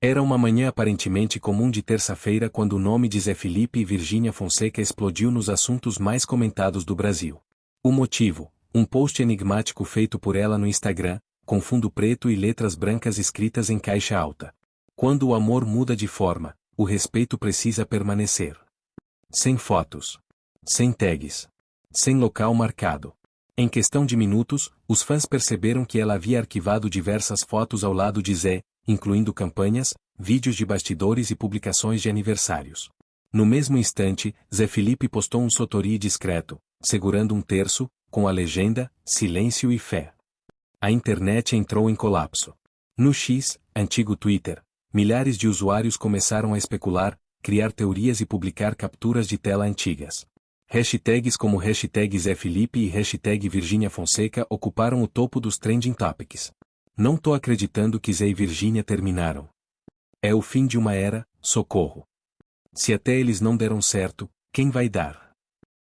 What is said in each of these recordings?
Era uma manhã aparentemente comum de terça-feira quando o nome de Zé Felipe e Virgínia Fonseca explodiu nos assuntos mais comentados do Brasil. O motivo: um post enigmático feito por ela no Instagram, com fundo preto e letras brancas escritas em caixa alta. Quando o amor muda de forma, o respeito precisa permanecer. Sem fotos. Sem tags. Sem local marcado. Em questão de minutos, os fãs perceberam que ela havia arquivado diversas fotos ao lado de Zé, incluindo campanhas, vídeos de bastidores e publicações de aniversários. No mesmo instante, Zé Felipe postou um sotori discreto, segurando um terço, com a legenda, silêncio e fé. A internet entrou em colapso. No X, antigo Twitter, milhares de usuários começaram a especular, criar teorias e publicar capturas de tela antigas. Hashtags como hashtag Zé Felipe e hashtag Virgínia Fonseca ocuparam o topo dos trending topics. Não tô acreditando que Zé e Virgínia terminaram. É o fim de uma era, socorro. Se até eles não deram certo, quem vai dar?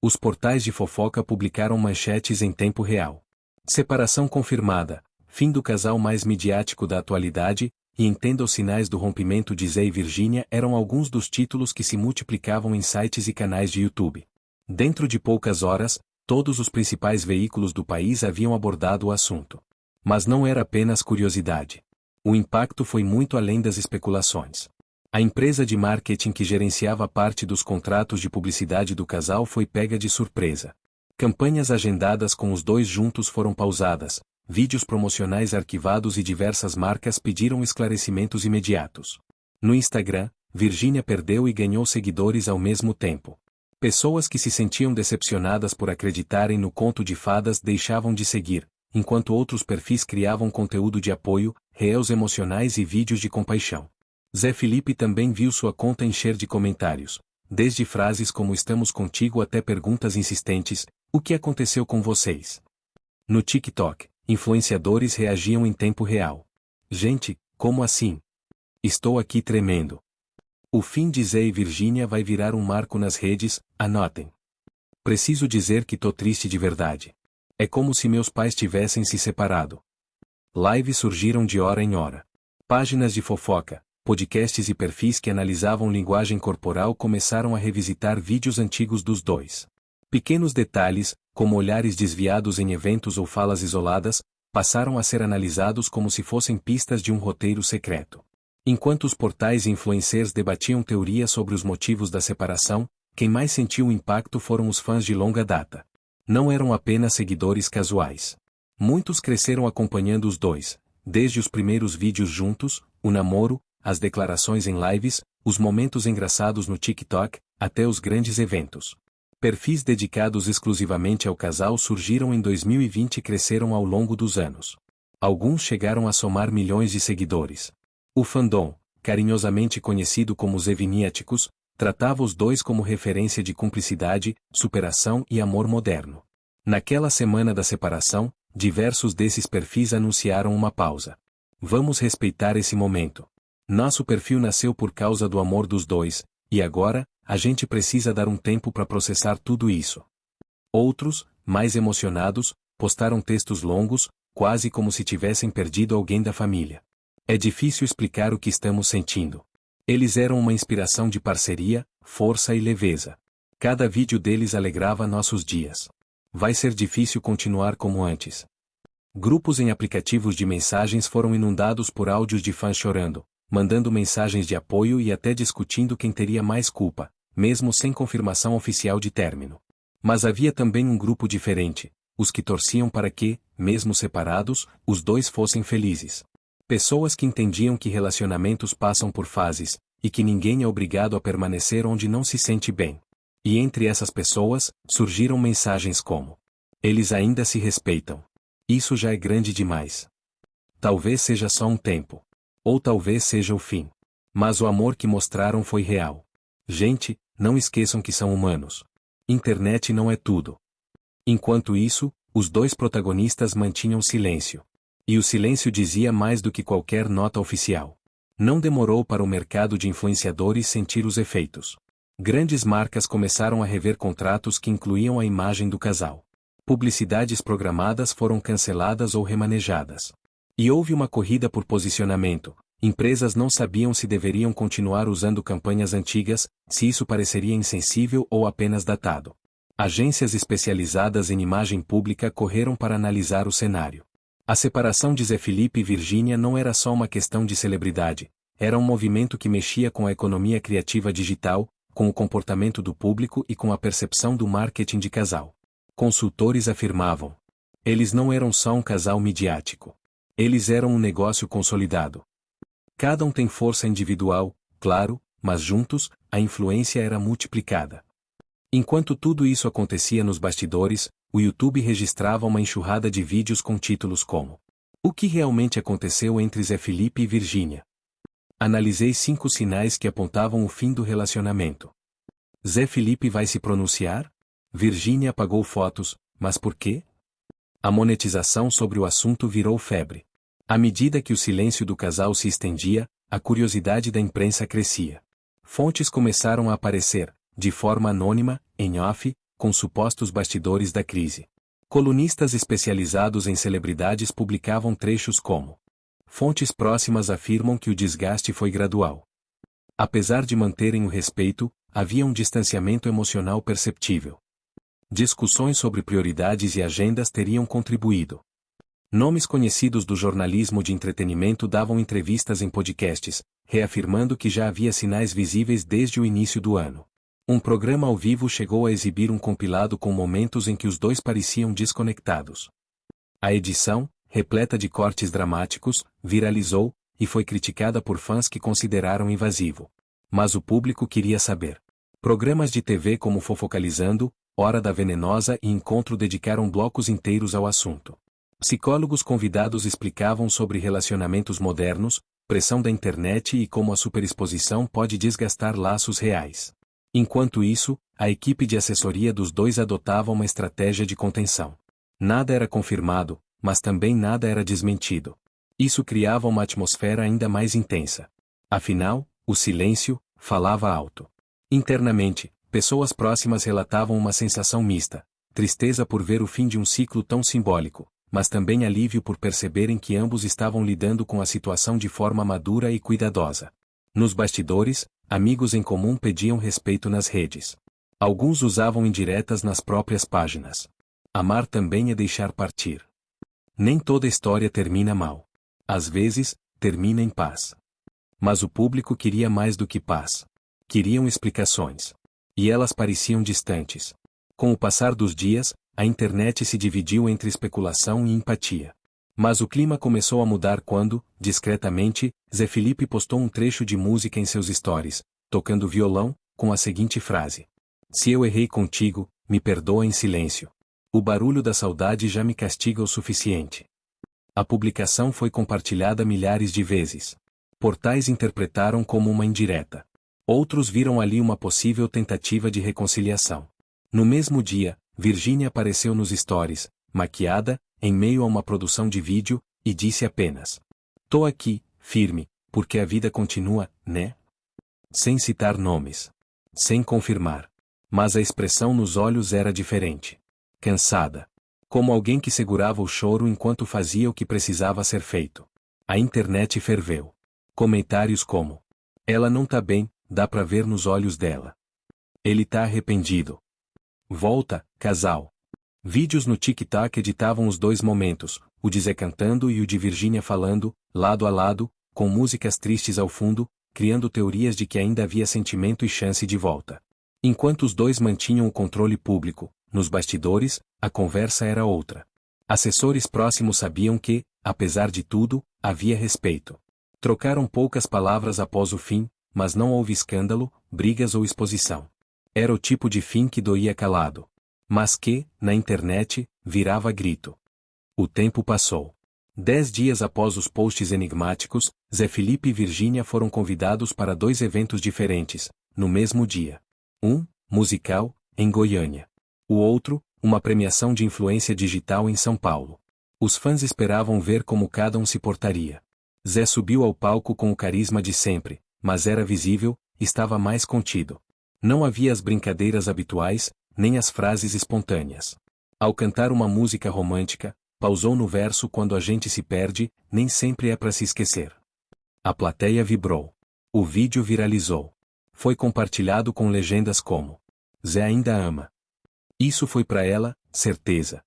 Os portais de fofoca publicaram manchetes em tempo real. Separação confirmada, fim do casal mais midiático da atualidade, e entenda os sinais do rompimento de Zé e Virgínia eram alguns dos títulos que se multiplicavam em sites e canais de YouTube. Dentro de poucas horas, todos os principais veículos do país haviam abordado o assunto. Mas não era apenas curiosidade. O impacto foi muito além das especulações. A empresa de marketing que gerenciava parte dos contratos de publicidade do casal foi pega de surpresa. Campanhas agendadas com os dois juntos foram pausadas, vídeos promocionais arquivados e diversas marcas pediram esclarecimentos imediatos. No Instagram, Virgínia perdeu e ganhou seguidores ao mesmo tempo. Pessoas que se sentiam decepcionadas por acreditarem no conto de fadas deixavam de seguir, enquanto outros perfis criavam conteúdo de apoio, reels emocionais e vídeos de compaixão. Zé Felipe também viu sua conta encher de comentários, desde frases como "estamos contigo" até perguntas insistentes: "o que aconteceu com vocês?". No TikTok, influenciadores reagiam em tempo real. "Gente, como assim? Estou aqui tremendo. O fim de Zé e Virgínia vai virar um marco nas redes, anotem. Preciso dizer que tô triste de verdade. É como se meus pais tivessem se separado." Lives surgiram de hora em hora. Páginas de fofoca, podcasts e perfis que analisavam linguagem corporal começaram a revisitar vídeos antigos dos dois. Pequenos detalhes, como olhares desviados em eventos ou falas isoladas, passaram a ser analisados como se fossem pistas de um roteiro secreto. Enquanto os portais e influencers debatiam teorias sobre os motivos da separação, quem mais sentiu o impacto foram os fãs de longa data. Não eram apenas seguidores casuais. Muitos cresceram acompanhando os dois, desde os primeiros vídeos juntos, o namoro, as declarações em lives, os momentos engraçados no TikTok, até os grandes eventos. Perfis dedicados exclusivamente ao casal surgiram em 2020 e cresceram ao longo dos anos. Alguns chegaram a somar milhões de seguidores. O fandom, carinhosamente conhecido como Zeviniáticos, tratava os dois como referência de cumplicidade, superação e amor moderno. Naquela semana da separação, diversos desses perfis anunciaram uma pausa. Vamos respeitar esse momento. Nosso perfil nasceu por causa do amor dos dois, e agora, a gente precisa dar um tempo para processar tudo isso. Outros, mais emocionados, postaram textos longos, quase como se tivessem perdido alguém da família. É difícil explicar o que estamos sentindo. Eles eram uma inspiração de parceria, força e leveza. Cada vídeo deles alegrava nossos dias. Vai ser difícil continuar como antes. Grupos em aplicativos de mensagens foram inundados por áudios de fãs chorando, mandando mensagens de apoio e até discutindo quem teria mais culpa, mesmo sem confirmação oficial de término. Mas havia também um grupo diferente, os que torciam para que, mesmo separados, os dois fossem felizes. Pessoas que entendiam que relacionamentos passam por fases, e que ninguém é obrigado a permanecer onde não se sente bem. E entre essas pessoas, surgiram mensagens como: "Eles ainda se respeitam. Isso já é grande demais. Talvez seja só um tempo. Ou talvez seja o fim. Mas o amor que mostraram foi real. Gente, não esqueçam que são humanos. Internet não é tudo." Enquanto isso, os dois protagonistas mantinham silêncio. E o silêncio dizia mais do que qualquer nota oficial. Não demorou para o mercado de influenciadores sentir os efeitos. Grandes marcas começaram a rever contratos que incluíam a imagem do casal. Publicidades programadas foram canceladas ou remanejadas. E houve uma corrida por posicionamento, Empresas não sabiam se deveriam continuar usando campanhas antigas, se isso pareceria insensível ou apenas datado. Agências especializadas em imagem pública correram para analisar o cenário. A separação de Zé Felipe e Virgínia não era só uma questão de celebridade, era um movimento que mexia com a economia criativa digital, com o comportamento do público e com a percepção do marketing de casal. Consultores afirmavam: eles não eram só um casal midiático. Eles eram um negócio consolidado. Cada um tem força individual, claro, mas juntos, a influência era multiplicada. Enquanto tudo isso acontecia nos bastidores, o YouTube registrava uma enxurrada de vídeos com títulos como: o que realmente aconteceu entre Zé Felipe e Virgínia? Analisei 5 sinais que apontavam o fim do relacionamento. Zé Felipe vai se pronunciar? Virgínia apagou fotos, mas por quê? A monetização sobre o assunto virou febre. À medida que o silêncio do casal se estendia, a curiosidade da imprensa crescia. Fontes começaram a aparecer, de forma anônima, em off, com supostos bastidores da crise. Colunistas especializados em celebridades publicavam trechos como: fontes próximas afirmam que o desgaste foi gradual. Apesar de manterem o respeito, havia um distanciamento emocional perceptível. Discussões sobre prioridades e agendas teriam contribuído. Nomes conhecidos do jornalismo de entretenimento davam entrevistas em podcasts, reafirmando que já havia sinais visíveis desde o início do ano. Um programa ao vivo chegou a exibir um compilado com momentos em que os dois pareciam desconectados. A edição, repleta de cortes dramáticos, viralizou, e foi criticada por fãs que consideraram invasivo. Mas o público queria saber. Programas de TV como Fofocalizando, Hora da Venenosa e Encontro dedicaram blocos inteiros ao assunto. Psicólogos convidados explicavam sobre relacionamentos modernos, pressão da internet e como a superexposição pode desgastar laços reais. Enquanto isso, a equipe de assessoria dos dois adotava uma estratégia de contenção. Nada era confirmado, mas também nada era desmentido. Isso criava uma atmosfera ainda mais intensa. Afinal, o silêncio falava alto. Internamente, pessoas próximas relatavam uma sensação mista: tristeza por ver o fim de um ciclo tão simbólico, mas também alívio por perceberem que ambos estavam lidando com a situação de forma madura e cuidadosa. Nos bastidores, amigos em comum pediam respeito nas redes. Alguns usavam indiretas nas próprias páginas. Amar também é deixar partir. Nem toda história termina mal. Às vezes, termina em paz. Mas o público queria mais do que paz. Queriam explicações. E elas pareciam distantes. Com o passar dos dias, a internet se dividiu entre especulação e empatia. Mas o clima começou a mudar quando, discretamente, Zé Felipe postou um trecho de música em seus stories, tocando violão, com a seguinte frase: se eu errei contigo, me perdoa em silêncio. O barulho da saudade já me castiga o suficiente. A publicação foi compartilhada milhares de vezes. Portais interpretaram como uma indireta. Outros viram ali uma possível tentativa de reconciliação. No mesmo dia, Virgínia apareceu nos stories, maquiada, em meio a uma produção de vídeo, e disse apenas: tô aqui, firme, porque a vida continua, né? Sem citar nomes. Sem confirmar. Mas a expressão nos olhos era diferente. Cansada. Como alguém que segurava o choro enquanto fazia o que precisava ser feito. A internet ferveu. Comentários como: ela não tá bem, dá pra ver nos olhos dela. Ele tá arrependido. Volta, casal. Vídeos no TikTok editavam os dois momentos, o de Zé cantando e o de Virgínia falando, lado a lado, com músicas tristes ao fundo, criando teorias de que ainda havia sentimento e chance de volta. Enquanto os dois mantinham o controle público, nos bastidores, a conversa era outra. Assessores próximos sabiam que, apesar de tudo, havia respeito. Trocaram poucas palavras após o fim, mas não houve escândalo, brigas ou exposição. Era o tipo de fim que doía calado. Mas que, na internet, virava grito. O tempo passou. 10 dias após os posts enigmáticos, Zé Felipe e Virgínia foram convidados para 2 eventos diferentes, no mesmo dia. Um, musical, em Goiânia. O outro, uma premiação de influência digital em São Paulo. Os fãs esperavam ver como cada um se portaria. Zé subiu ao palco com o carisma de sempre, mas era visível, estava mais contido. Não havia as brincadeiras habituais, nem as frases espontâneas. Ao cantar uma música romântica, pausou no verso: quando a gente se perde, nem sempre é para se esquecer. A plateia vibrou. O vídeo viralizou. Foi compartilhado com legendas como: Zé ainda ama. Isso foi pra ela, certeza.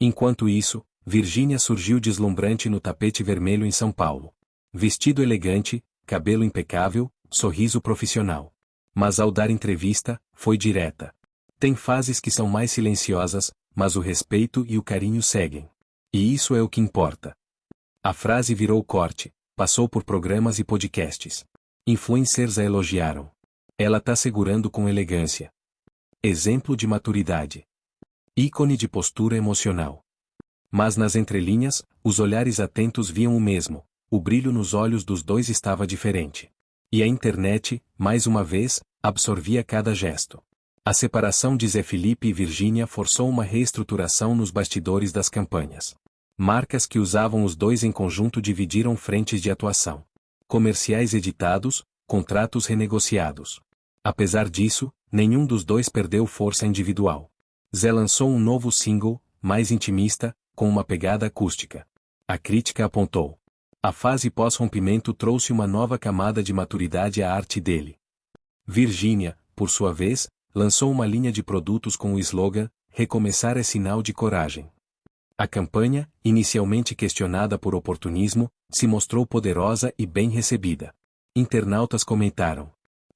Enquanto isso, Virgínia surgiu deslumbrante no tapete vermelho em São Paulo. Vestido elegante, cabelo impecável, sorriso profissional. Mas ao dar entrevista, foi direta. Tem fases que são mais silenciosas, mas o respeito e o carinho seguem. E isso é o que importa. A frase virou corte, passou por programas e podcasts. Influencers a elogiaram. Ela tá segurando com elegância. Exemplo de maturidade. Ícone de postura emocional. Mas nas entrelinhas, os olhares atentos viam o mesmo. O brilho nos olhos dos dois estava diferente. E a internet, mais uma vez, absorvia cada gesto. A separação de Zé Felipe e Virgínia forçou uma reestruturação nos bastidores das campanhas. Marcas que usavam os dois em conjunto dividiram frentes de atuação. Comerciais editados, contratos renegociados. Apesar disso, nenhum dos dois perdeu força individual. Zé lançou um novo single, mais intimista, com uma pegada acústica. A crítica apontou: a fase pós-rompimento trouxe uma nova camada de maturidade à arte dele. Virgínia, por sua vez, lançou uma linha de produtos com o slogan: recomeçar é sinal de coragem. A campanha, inicialmente questionada por oportunismo, se mostrou poderosa e bem recebida. Internautas comentaram: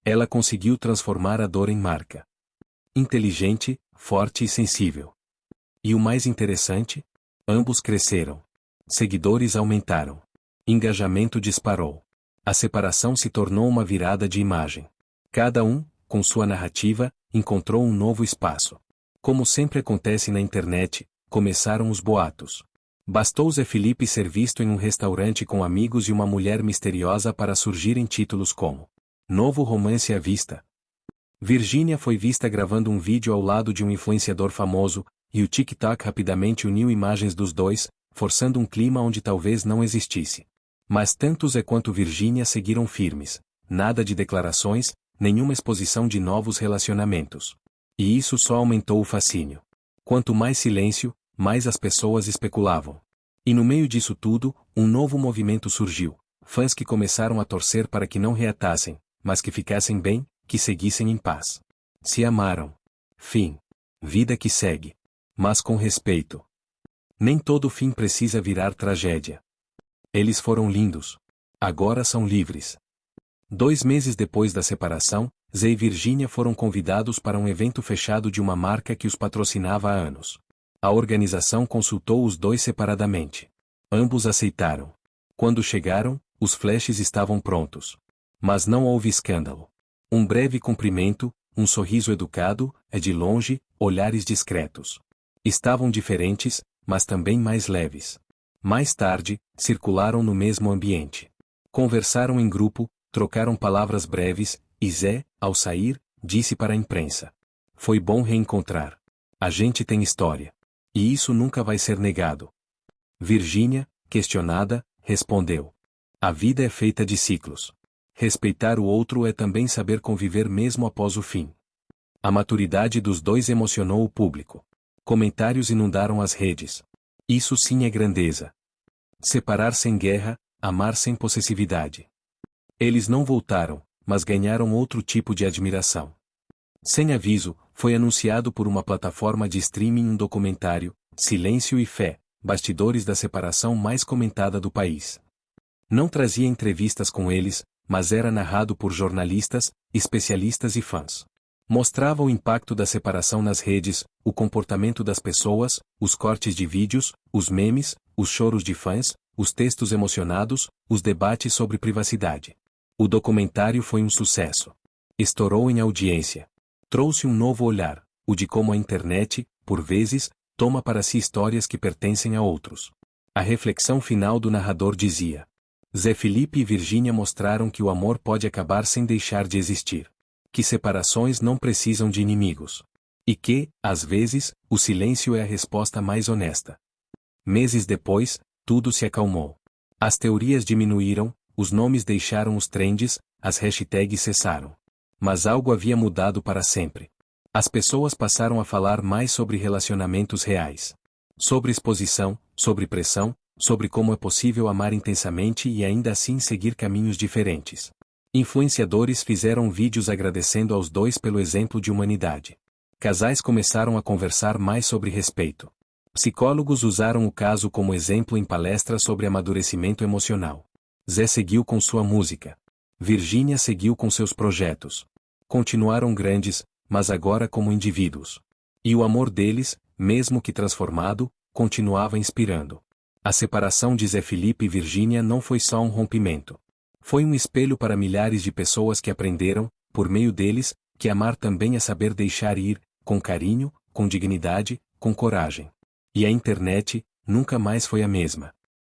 ela conseguiu transformar a dor em marca. Inteligente, forte e sensível. E o mais interessante? Ambos cresceram. Seguidores aumentaram. Engajamento disparou. A separação se tornou uma virada de imagem. Cada um, com sua narrativa, encontrou um novo espaço. Como sempre acontece na internet, começaram os boatos. Bastou Zé Felipe ser visto em um restaurante com amigos e uma mulher misteriosa para surgirem títulos como: novo romance à vista. Virgínia foi vista gravando um vídeo ao lado de um influenciador famoso, e o TikTok rapidamente uniu imagens dos dois, forçando um clima onde talvez não existisse. Mas tanto Zé quanto Virgínia seguiram firmes. Nada de declarações, nenhuma exposição de novos relacionamentos. E isso só aumentou o fascínio. Quanto mais silêncio, mais as pessoas especulavam. E no meio disso tudo, um novo movimento surgiu. Fãs que começaram a torcer para que não reatassem, mas que ficassem bem, que seguissem em paz. Se amaram. Fim. Vida que segue. Mas com respeito. Nem todo fim precisa virar tragédia. Eles foram lindos. Agora são livres. 2 meses depois da separação, Zé e Virgínia foram convidados para um evento fechado de uma marca que os patrocinava há anos. A organização consultou os dois separadamente. Ambos aceitaram. Quando chegaram, os flashes estavam prontos. Mas não houve escândalo. Um breve cumprimento, um sorriso educado, de longe, olhares discretos. Estavam diferentes, mas também mais leves. Mais tarde, circularam no mesmo ambiente. Conversaram em grupo, trocaram palavras breves, e Zé, ao sair, disse para a imprensa: foi bom reencontrar. A gente tem história. E isso nunca vai ser negado. Virgínia, questionada, respondeu: a vida é feita de ciclos. Respeitar o outro é também saber conviver mesmo após o fim. A maturidade dos dois emocionou o público. Comentários inundaram as redes. Isso sim é grandeza. Separar sem guerra, amar sem possessividade. Eles não voltaram, mas ganharam outro tipo de admiração. Sem aviso, foi anunciado por uma plataforma de streaming um documentário, Silêncio e Fé, bastidores da separação mais comentada do país. Não trazia entrevistas com eles, mas era narrado por jornalistas, especialistas e fãs. Mostrava o impacto da separação nas redes, o comportamento das pessoas, os cortes de vídeos, os memes, os choros de fãs, os textos emocionados, os debates sobre privacidade. O documentário foi um sucesso. Estourou em audiência. Trouxe um novo olhar, o de como a internet, por vezes, toma para si histórias que pertencem a outros. A reflexão final do narrador dizia: Zé Felipe e Virgínia mostraram que o amor pode acabar sem deixar de existir. Que separações não precisam de inimigos. E que, às vezes, o silêncio é a resposta mais honesta. Meses depois, tudo se acalmou. As teorias diminuíram, os nomes deixaram os trends, as hashtags cessaram. Mas algo havia mudado para sempre. As pessoas passaram a falar mais sobre relacionamentos reais. Sobre exposição, sobre pressão, sobre como é possível amar intensamente e ainda assim seguir caminhos diferentes. Influenciadores fizeram vídeos agradecendo aos dois pelo exemplo de humanidade. Casais começaram a conversar mais sobre respeito. Psicólogos usaram o caso como exemplo em palestras sobre amadurecimento emocional. Zé seguiu com sua música. Virgínia seguiu com seus projetos. Continuaram grandes, mas agora como indivíduos. E o amor deles, mesmo que transformado, continuava inspirando. A separação de Zé Felipe e Virgínia não foi só um rompimento. Foi um espelho para milhares de pessoas que aprenderam, por meio deles, que amar também é saber deixar ir, com carinho, com dignidade, com coragem. E a internet, nunca mais foi a mesma.